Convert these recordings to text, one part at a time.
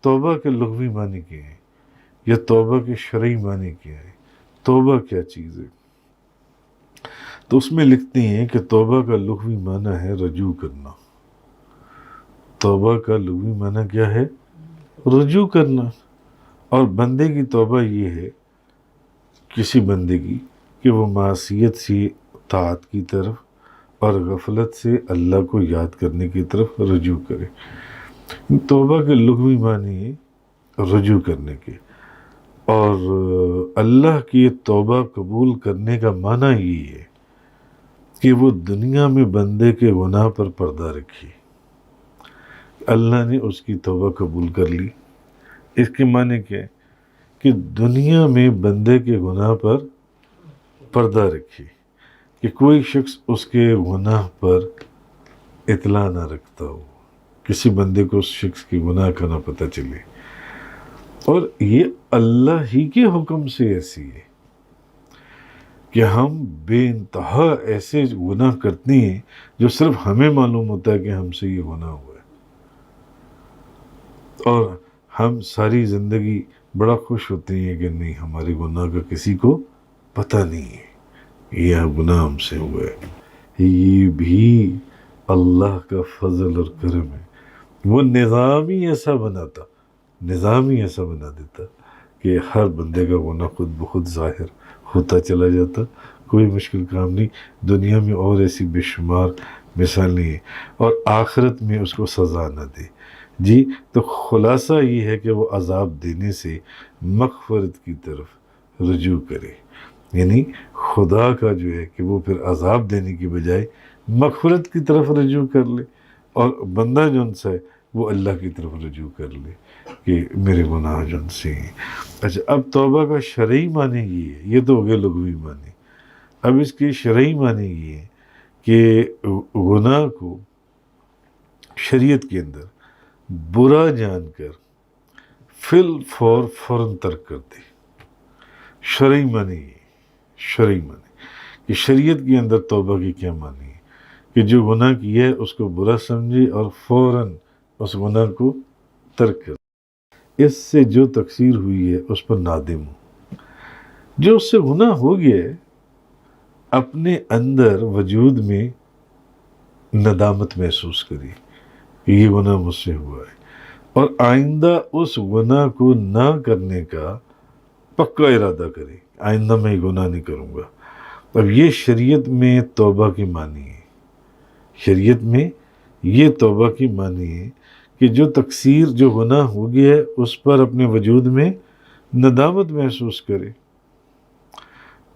توبہ کے لغوی معنی کیا ہیں یا توبہ کے شرعی معنی کیا ہے، توبہ کیا چیز ہے؟ تو اس میں لکھتے ہیں کہ توبہ کا لغوی معنی ہے رجوع کرنا۔ توبہ کا لغوی معنی کیا ہے؟ رجوع کرنا۔ اور بندے کی توبہ یہ ہے کسی بندے کی کہ وہ معصیت سے طاعت کی طرف اور غفلت سے اللہ کو یاد کرنے کی طرف رجوع کرے۔ توبہ کے لغوی معنی ہے رجوع کرنے کے، اور اللہ کی توبہ قبول کرنے کا معنی یہ ہے کہ وہ دنیا میں بندے کے گناہ پر پردہ رکھی، اللہ نے اس کی توبہ قبول کر لی۔ اس کے معنی کیا ہے کہ دنیا میں بندے کے گناہ پر پردہ رکھی، کہ کوئی شخص اس کے گناہ پر اطلاع نہ رکھتا ہو، کسی بندے کو اس شخص کی گناہ کا نہ پتہ چلے۔ اور یہ اللہ ہی کے حکم سے ایسی ہے کہ ہم بے انتہا ایسے گناہ کرتے ہیں جو صرف ہمیں معلوم ہوتا ہے کہ ہم سے یہ گناہ ہوا ہے، اور ہم ساری زندگی بڑا خوش ہوتے ہیں کہ نہیں ہمارے گناہ کا کسی کو پتہ نہیں ہے، یہ گناہ ہم سے ہوا ہے۔ یہ بھی اللہ کا فضل اور کرم ہے۔ وہ نظام ہی ایسا بناتا، نظام ہی ایسا بنا دیتا کہ ہر بندے کا گناہ خود بخود ظاہر ہوتا چلا جاتا، کوئی مشکل کام نہیں۔ دنیا میں اور ایسی بے شمار مثالیں ہیں، اور آخرت میں اس کو سزا نہ دے۔ جی تو خلاصہ یہ ہے کہ وہ عذاب دینے سے مغفرت کی طرف رجوع کرے، یعنی خدا کا جو ہے کہ وہ پھر عذاب دینے کی بجائے مغفرت کی طرف رجوع کر لے، اور بندہ جن سے وہ اللہ کی طرف رجوع کر لے کہ میرے گناہ جن سے ہیں۔ اچھا، اب توبہ کا شرعی معنی یہ ہے، یہ تو ہو گیا لغوی معنی۔ اب اس کی شرعی معنی یہ ہے کہ گناہ کو شریعت کے اندر برا جان کر فوراً ترک کر دے۔ شرعی معنی یہ، شرعی معنی کہ شریعت کے اندر توبہ کی کیا معنی ہے کہ جو گناہ کیا ہے اس کو برا سمجھے اور فوراً اس گناہ کو ترک کر دے۔ اس سے جو تقصیر ہوئی ہے اس پر نادم ہو، جو اس سے گناہ ہو گیا ہے اپنے اندر وجود میں ندامت محسوس کری کہ یہ گناہ مجھ سے ہوا ہے، اور آئندہ اس گناہ کو نہ کرنے کا پکا ارادہ کرے، آئندہ میں یہ گناہ نہیں کروں گا۔ اب یہ شریعت میں توبہ کی معنی ہے، شریعت میں یہ توبہ کی معنی ہے کہ جو تقصیر، جو گناہ ہو گیا ہے اس پر اپنے وجود میں ندامت محسوس کرے،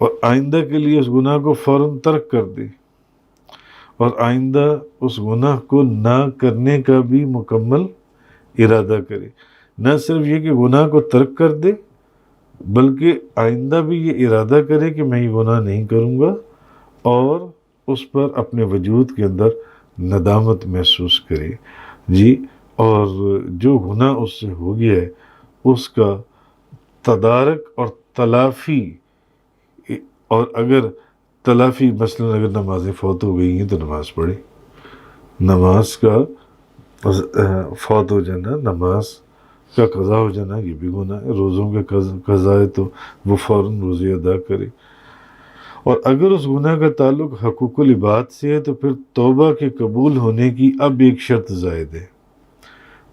اور آئندہ کے لیے اس گناہ کو فوراً ترک کر دے، اور آئندہ اس گناہ کو نہ کرنے کا بھی مکمل ارادہ کرے۔ نہ صرف یہ کہ گناہ کو ترک کر دے، بلکہ آئندہ بھی یہ ارادہ کرے کہ میں یہ گناہ نہیں کروں گا، اور اس پر اپنے وجود کے اندر ندامت محسوس کرے۔ جی، اور جو گناہ اس سے ہو گیا ہے اس کا تدارک اور تلافی، اور اگر تلافی مثلاً اگر نمازیں فوت ہو گئی ہیں تو نماز پڑھے، نماز کا فوت ہو جانا، نماز کا قضا ہو جانا یہ بھی گناہ ہے۔ روزوں کا قضا ہے تو وہ فوراً روزے ادا کرے، اور اگر اس گناہ کا تعلق حقوق العباد سے ہے تو پھر توبہ کے قبول ہونے کی اب ایک شرط زائد ہے۔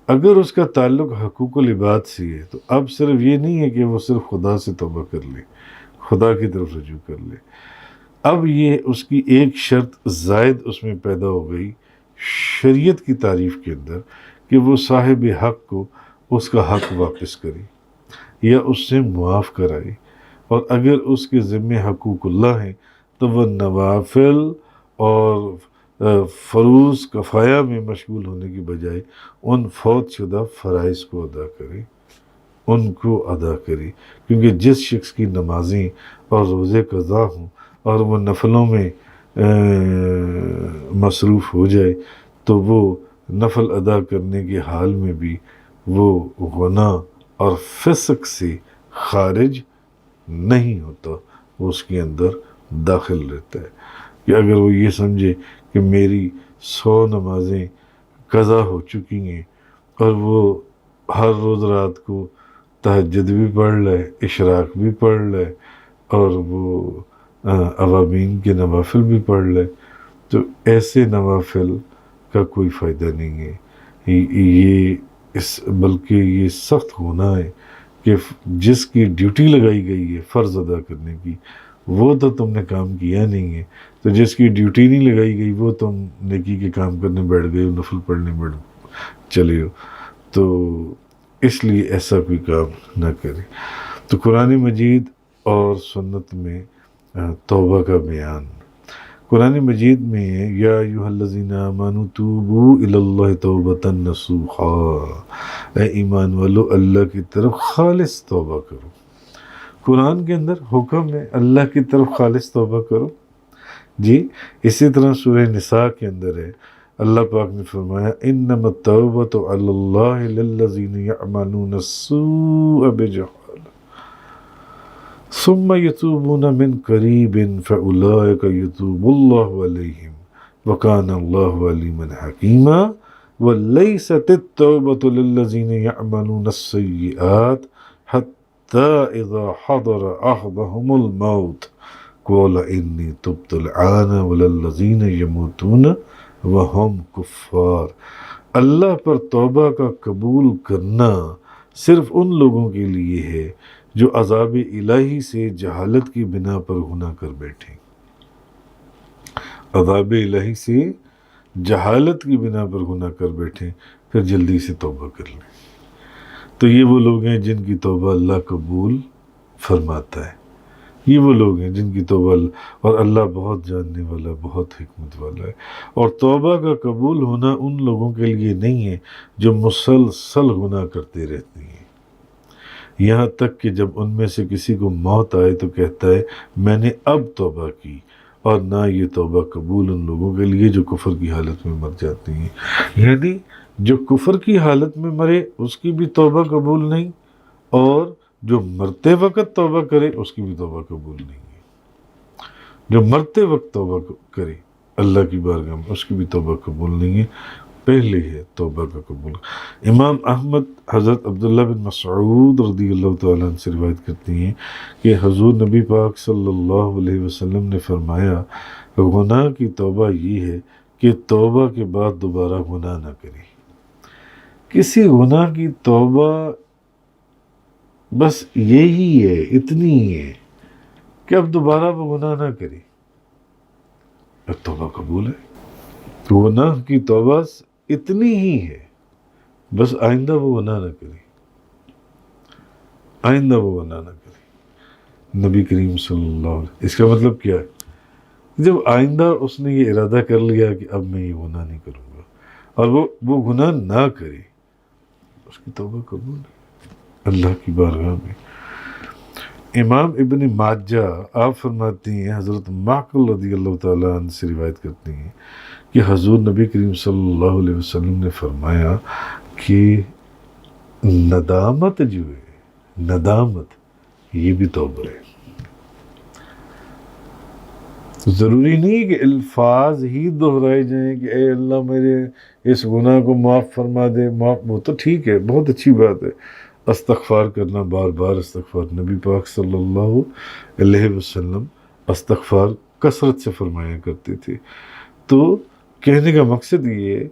اگر اس کا تعلق حقوق العباد سے ہے تو اب صرف یہ نہیں ہے کہ وہ صرف خدا سے توبہ کر لے، خدا کی طرف رجوع کر لے، اب یہ اس کی ایک شرط زائد اس میں پیدا ہو گئی شریعت کی تعریف کے اندر کہ وہ صاحب حق کو اس کا حق واپس کرے یا اس سے معاف کرائے، اور اگر اس کے ذمہ حقوق اللہ ہیں تو وہ نوافل اور فروض کفایہ میں مشغول ہونے کی بجائے ان فوت شدہ فرائض کو ادا کرے، ان کو ادا کرے، کیونکہ جس شخص کی نمازیں اور روزے قضا ہوں اور وہ نفلوں میں مصروف ہو جائے تو وہ نفل ادا کرنے کے حال میں بھی وہ گناہ اور فسق سے خارج نہیں ہوتا، وہ اس کے اندر داخل رہتا ہے۔ کہ اگر وہ یہ سمجھے کہ میری 100 نمازیں قضا ہو چکی ہیں اور وہ ہر روز رات کو تہجد بھی پڑھ لے، اشراق بھی پڑھ لے، اور وہ اوابین کے نوافل بھی پڑھ لے، تو ایسے نوافل کا کوئی فائدہ نہیں ہے۔ بلکہ یہ سخت گناہ ہے کہ جس کی ڈیوٹی لگائی گئی ہے فرض ادا کرنے کی، وہ تو تم نے کام کیا نہیں ہے، تو جس کی ڈیوٹی نہیں لگائی گئی وہ تم نیکی کے کام کرنے بیٹھ گئے ہو، نفل پڑھنے چلے ہو، تو اس لیے ایسا کوئی کام نہ کرے۔ تو قرآن مجید اور سنت میں توبہ کا بیان، قرآن مجید میں یا ایھا الذین آمنوا توبوا الی اللہ توبۃ نصوحا، اے ایمان والو اللہ کی طرف خالص توبہ کرو۔ قرآن کے اندر حکم ہے اللہ کی طرف خالص توبہ کرو جی۔ اسی طرح سورہ نساء کے اندر ہے، اللہ پاک نے فرمایا انما التوبۃ علی اللہ للذین یعملون السوء بجہالہ ثم یتوبون من قریب فاولئک یتوب اللہ علیہم وکان اللہ علیما حکیما ولیست التوبۃ للذین یعملون السیئات حتی اذا حضر احدهم الموت قال انی تبت الآن وللذین یموتون وہم کفار۔ اللہ پر توبہ کا قبول کرنا صرف ان لوگوں کے لیے ہے جو عذاب الہی سے جہالت کی بنا پر گناہ کر بیٹھیں، عذاب الہی سے جہالت کی بنا پر گناہ کر بیٹھیں، پھر جلدی سے توبہ کر لیں۔ تو یہ وہ لوگ ہیں جن کی توبہ اللہ قبول فرماتا ہے، یہ وہ لوگ ہیں جن کی توبہ، اور اللہ بہت جاننے والا، بہت حکمت والا ہے۔ اور توبہ کا قبول ہونا ان لوگوں کے لیے نہیں ہے جو مسلسل گناہ کرتے رہتے ہیں، یہاں تک کہ جب ان میں سے کسی کو موت آئے تو کہتا ہے میں نے اب توبہ کی، اور نہ یہ توبہ قبول ان لوگوں کے لیے جو کفر کی حالت میں مر جاتے ہیں۔ یعنی جو کفر کی حالت میں مرے اس کی بھی توبہ قبول نہیں، اور جو مرتے وقت توبہ کرے اس کی بھی توبہ قبول نہیں ہے۔ جو مرتے وقت توبہ کرے اللہ کی بارگاہ میں اس کی بھی توبہ قبول نہیں ہے، پہلے ہے توبہ کا قبول۔ امام احمد حضرت عبداللہ بن مسعود رضی اللہ تعالیٰ عنہ سے روایت کرتی ہیں کہ حضور نبی پاک صلی اللہ علیہ وسلم نے فرمایا گناہ کی توبہ یہ ہے کہ توبہ کے بعد دوبارہ گناہ نہ کرے۔ کسی گناہ کی توبہ بس یہی ہے، اتنی ہی ہے کہ اب دوبارہ وہ گناہ نہ کرے، اب توبہ قبول ہے۔ گناہ کی توبہ اتنی ہی ہے، بس آئندہ وہ گناہ نہ کرے، آئندہ وہ گناہ نہ کرے۔ نبی کریم صلی اللہ علیہ وسلم، اس کا مطلب کیا ہے؟ جب آئندہ اس نے یہ ارادہ کر لیا کہ اب میں یہ گناہ نہیں کروں گا، اور وہ گناہ نہ کرے، اس کی توبہ قبول ہے اللہ کی بارگاہ میں۔ امام ابن ماجہ آپ فرماتی ہیں، حضرت معقل رضی اللہ تعالیٰ عنہ سے روایت کرتی ہیں کہ حضور نبی کریم صلی اللہ علیہ وسلم نے فرمایا کہ ندامت جو ہے، ندامت یہ بھی توبہ ہے۔ ضروری نہیں کہ الفاظ ہی دہرائے جائیں کہ اے اللہ میرے اس گناہ کو معاف فرما دے، وہ تو ٹھیک ہے، بہت اچھی بات ہے، استغفار کرنا، بار بار استغفار۔ نبی پاک صلی اللہ علیہ وسلم استغفار کثرت سے فرمایا کرتے تھے۔ تو کہنے کا مقصد یہ ہے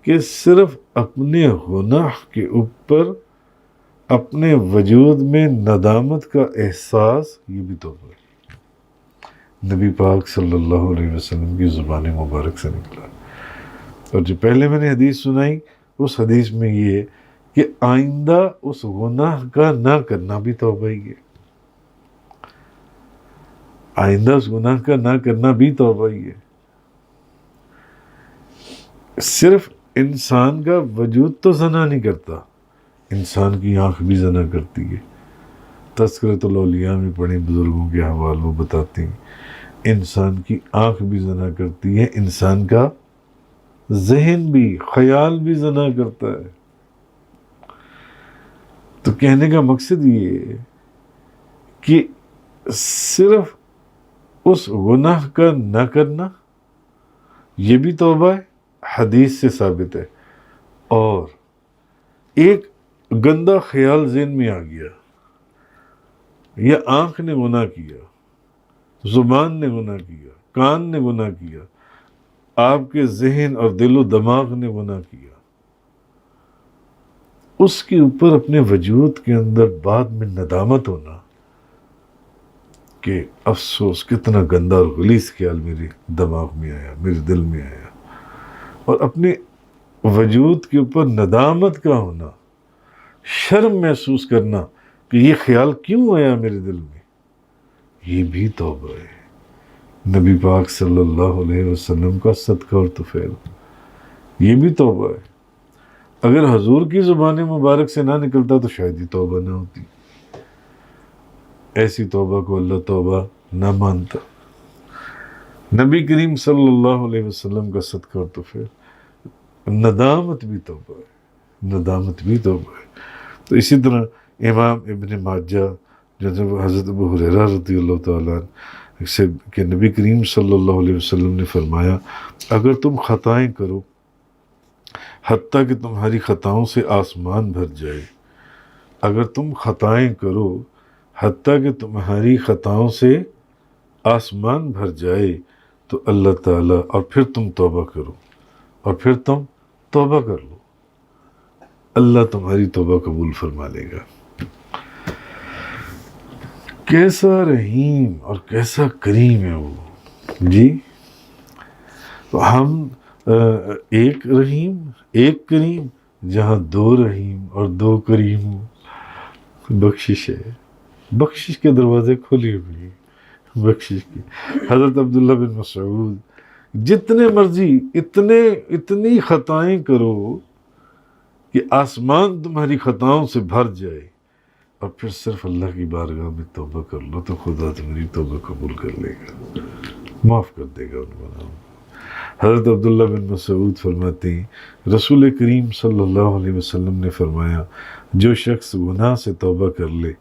کہ صرف اپنے گناہ کے اوپر اپنے وجود میں ندامت کا احساس، یہ بھی توبہ ہے، نبی پاک صلی اللہ علیہ وسلم کی زبان مبارک سے نکلا۔ اور جو پہلے میں نے حدیث سنائی اس حدیث میں یہ ہے کہ آئندہ اس گناہ کا نہ کرنا بھی توبہ ہی ہے، آئندہ اس گناہ کا نہ کرنا بھی توبہ ہی ہے۔ صرف انسان کا وجود تو زنا نہیں کرتا، انسان کی آنکھ بھی زنا کرتی ہے۔ تذکرۃ الاولیاء میں پڑھیں بزرگوں کے حوال، وہ بتاتے ہیں انسان کی آنکھ بھی زنا کرتی ہے، انسان کا ذہن بھی، خیال بھی زنا کرتا ہے۔ تو کہنے کا مقصد یہ ہے کہ صرف اس گناہ کا نہ کرنا یہ بھی توبہ ہے، حدیث سے ثابت ہے، اور ایک گندا خیال ذہن میں آ گیا، یا آنکھ نے گناہ کیا، زبان نے گناہ کیا، کان نے گناہ کیا، آپ کے ذہن اور دل و دماغ نے گناہ کیا، اس کے اوپر اپنے وجود کے اندر بعد میں ندامت ہونا کہ افسوس کتنا گندا اور غلیظ خیال میرے دماغ میں آیا، میرے دل میں آیا، اور اپنے وجود کے اوپر ندامت کا ہونا، شرم محسوس کرنا کہ یہ خیال کیوں آیا میرے دل میں، یہ بھی توبہ ہے۔ نبی پاک صلی اللہ علیہ وسلم کا صدقہ اور طفیل، یہ بھی توبہ ہے۔ اگر حضور کی زبان مبارک سے نہ نکلتا تو شاید یہ توبہ نہ ہوتی، ایسی توبہ کو اللہ توبہ نہ مانتا۔ نبی کریم صلی اللہ علیہ وسلم کا صدقہ اور طفیل، ندامت بھی توبہ ہے، ندامت بھی توبہ ہے۔ تو اسی طرح امام ابن ماجہ جناب حضرت ابو ہریرہ رضی اللہ تعالیٰ عنہ سے کہ نبی کریم صلی اللہ علیہ وسلم نے فرمایا، اگر تم خطائیں کرو حتیٰ کہ تمہاری خطاؤں سے آسمان بھر جائے، اگر تم خطائیں کرو حتیٰ کہ تمہاری خطاؤں سے آسمان بھر جائے تو اللہ تعالیٰ، اور پھر تم توبہ کرو، اور پھر تم توبہ کر لو، اللہ تمہاری توبہ قبول فرما لے گا۔ کیسا رحیم اور کیسا کریم ہے وہ جی۔ تو ہم ایک رحیم ایک کریم، جہاں دو رحیم اور دو کریم ہو، بخشش ہے، بخشش کے دروازے کھلے ہوئے ہیں، بخشش کی۔ حضرت عبداللہ بن مسعود، جتنے مرضی اتنی خطائیں کرو کہ آسمان تمہاری خطاؤں سے بھر جائے، اور پھر صرف اللہ کی بارگاہ میں توبہ کر لو تو خدا تمہاری توبہ قبول کر لے گا، معاف کر دے گا ان گناہوں۔ حضرت عبداللہ بن مسعود فرماتے ہیں رسول کریم صلی اللہ علیہ وسلم نے فرمایا، جو شخص گناہ سے توبہ کر لے،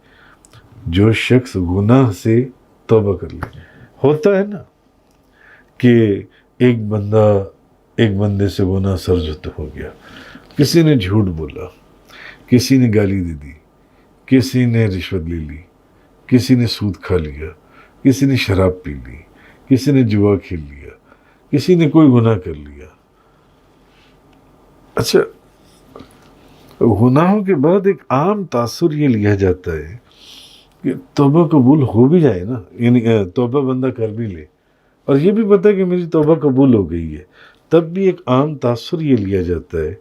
جو شخص گناہ سے توبہ کر لے، ہوتا ہے نا کہ ایک بندے سے گناہ سرزد ہو گیا، کسی نے جھوٹ بولا، کسی نے گالی دے دی، کسی نے رشوت لے لی، کسی نے سود کھا لیا، کسی نے شراب پی لی، کسی نے جوا کھیل لیا، کسی نے کوئی گناہ کر لیا۔ اچھا، گناہوں کے بعد ایک عام تاثر یہ لیا جاتا ہے کہ توبہ قبول ہو بھی جائے نا، یعنی توبہ بندہ کر بھی لے اور یہ بھی پتہ ہے کہ میری توبہ قبول ہو گئی ہے، تب بھی ایک عام تاثر یہ لیا جاتا ہے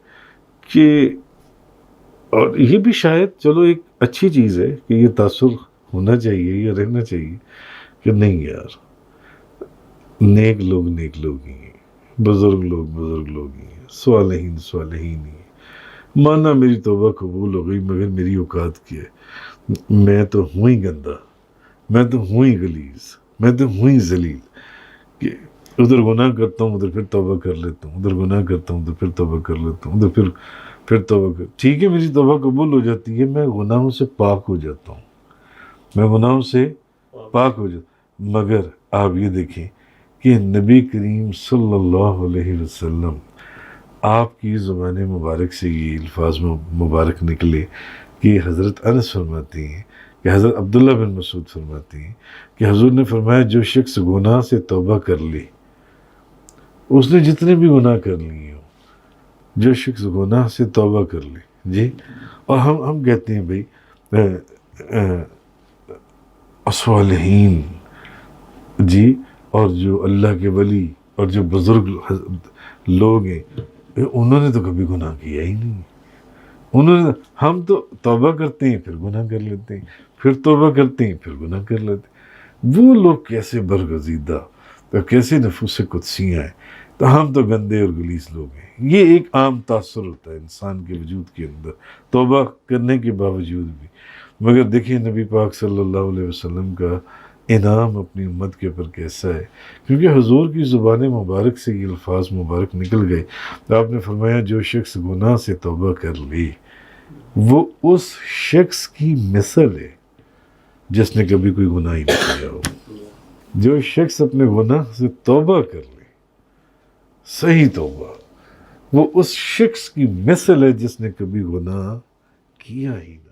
کہ، اور یہ بھی شاید چلو ایک اچھی چیز ہے کہ یہ تاثر ہونا چاہیے یا رہنا چاہیے کہ نہیں یار، نیک لوگ ہی ہیں، بزرگ لوگ ہی ہیں، صالحین ہی ہیں، مانا میری توبہ قبول ہو گئی مگر میری اوقات کی ہے، میں تو ہوں ہی گندا، میں تو ہوں ہی غلیظ، میں تو ہوں ہی ذلیل، کہ ادھر گناہ کرتا ہوں ادھر پھر توبہ کر لیتا ہوں، ادھر گناہ کرتا ہوں ادھر پھر توبہ کر لیتا ہوں، ادھر پھر توبہ ٹھیک ہے میری توبہ قبول ہو جاتی ہے، میں گناہوں سے پاک ہو جاتا ہوں، میں گناہوں سے پاک ہو جاتا ہوں۔ مگر آپ یہ دیکھیں کہ نبی کریم صلی اللہ علیہ وسلم، آپ کی زبان مبارک سے یہ الفاظ مبارک نکلے کہ حضرت انس فرماتی ہیں کہ حضرت عبداللہ بن مسعود فرماتی ہیں کہ حضور نے فرمایا، جو شخص گناہ سے توبہ کر لے، اس نے جتنے بھی گناہ کر لیے ہوں، جو شخص گناہ سے توبہ کر لے جی، اور ہم کہتے ہیں بھائی صالحین جی، اور جو اللہ کے ولی اور جو بزرگ لوگ ہیں، انہوں نے تو کبھی گناہ کیا ہی نہیں، ہم تو توبہ کرتے ہیں پھر گناہ کر لیتے ہیں، پھر توبہ کرتے ہیں پھر گناہ کر لیتے ہیں۔ وہ لوگ کیسے برگزیدہ تو کیسے نفوس قدسیاں ہیں، تو ہم تو گندے اور غلیظ لوگ ہیں۔ یہ ایک عام تاثر ہوتا ہے انسان کے وجود کے اندر توبہ کرنے کے باوجود بھی۔ مگر دیکھیں نبی پاک صلی اللہ علیہ وسلم کا انعام اپنی امت کے اوپر کیسا ہے، کیونکہ حضور کی زبان مبارک سے یہ الفاظ مبارک نکل گئے، تو آپ نے فرمایا جو شخص گناہ سے توبہ کر لے وہ اس شخص کی مثل ہے جس نے کبھی کوئی گناہ ہی نہیں کیا ہو۔ جو شخص اپنے گناہ سے توبہ کر لے، صحیح توبہ، وہ اس شخص کی مثل ہے جس نے کبھی گناہ کیا ہی نہ۔